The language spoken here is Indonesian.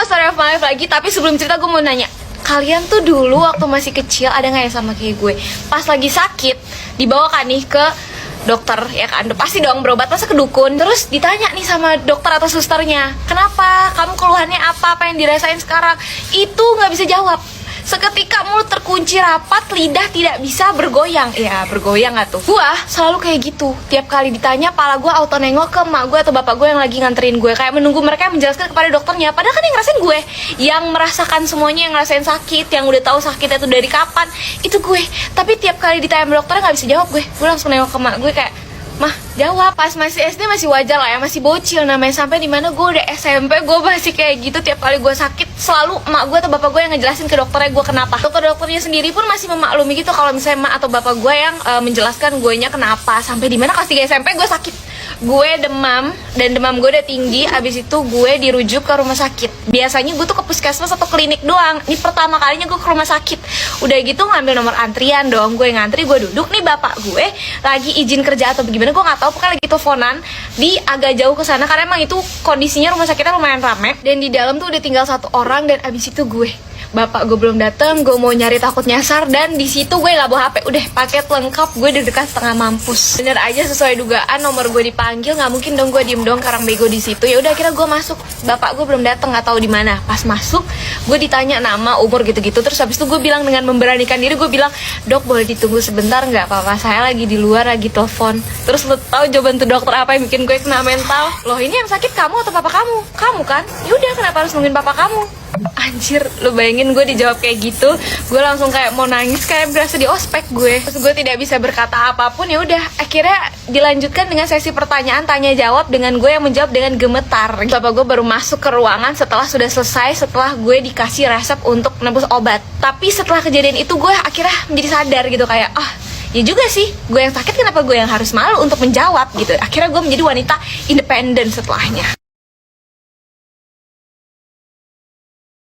story of my life lagi. Tapi sebelum cerita gue mau nanya, kalian tuh dulu waktu masih kecil ada gak ya sama kayak gue? Pas lagi sakit, dibawa kan nih ke dokter, ya kan? Udah pasti dong berobat, masa ke dukun. Terus ditanya nih sama dokter atau susternya, kenapa? Kamu keluhannya apa? Apa yang dirasain sekarang? Itu gak bisa jawab. Seketika mulut terkunci rapat, lidah tidak bisa bergoyang. Ya, bergoyang gak tuh? Gua selalu kayak gitu. Tiap kali ditanya, pala gua auto nengok ke emak gue atau bapak gue yang lagi nganterin gue. Kayak menunggu mereka menjelaskan kepada dokternya. Padahal kan yang ngerasain gue, yang merasakan semuanya, yang ngerasain sakit, yang udah tahu sakitnya itu dari kapan, itu gue. Tapi tiap kali ditanya sama dokternya gak bisa jawab gue. Gue langsung nengok ke emak gue kayak, mah jawab. Pas masih SD masih wajar lah ya, masih bocil namanya. Sampai dimana gue udah SMP gue masih kayak gitu. Tiap kali gue sakit selalu emak gue atau bapak gue yang ngejelasin ke dokternya gue kenapa. Dokternya sendiri pun masih memaklumi gitu kalau misalnya emak atau bapak gue yang menjelaskan gue nya kenapa. Sampai dimana kelas 3 SMP gue sakit, gue demam, dan demam gue udah tinggi. Abis itu gue dirujuk ke rumah sakit. Biasanya gue tuh ke puskesmas atau klinik doang. Ini pertama kalinya gue ke rumah sakit. Udah gitu ngambil nomor antrian dong. Gue ngantri, gue duduk nih, bapak gue lagi izin kerja atau bagaimana gue nggak tahu, pokoknya lagi teleponan di agak jauh ke sana karena emang itu kondisinya rumah sakitnya lumayan rame. Dan di dalam tuh udah tinggal satu orang, dan abis itu gue, bapak gue belum datang, gue mau nyari takut nyasar, dan di situ gue nggak bawa HP, udah paket lengkap, gue deg-degan setengah mampus. Bener aja sesuai dugaan, nomor gue dipanggil, nggak mungkin dong gue diem dong karang bego di situ. Ya udah akhirnya gue masuk, bapak gue belum datang, nggak tahu di mana. Pas masuk, gue ditanya nama, umur gitu-gitu. Terus habis itu gue bilang dengan memberanikan diri, gue bilang, dok boleh ditunggu sebentar nggak, papa saya lagi di luar, lagi telepon. Terus lo tahu jawaban tuh dokter apa yang bikin gue kena mental? Loh, ini yang sakit kamu atau papa kamu? Kamu kan? Yaudah, kenapa harus nungguin papa kamu? Anjir, lu bayangin gue dijawab kayak gitu, gue langsung kayak mau nangis, kayak berasa di ospek gue. Terus gue tidak bisa berkata apapun. Ya udah, akhirnya dilanjutkan dengan sesi pertanyaan tanya jawab dengan gue yang menjawab dengan gemetar. Bapak gue baru masuk ke ruangan setelah sudah selesai, setelah gue dikasih resep untuk menebus obat. Tapi setelah kejadian itu gue akhirnya menjadi sadar gitu, kayak ya juga sih, gue yang sakit, kenapa gue yang harus malu untuk menjawab gitu. Akhirnya gue menjadi wanita independen setelahnya.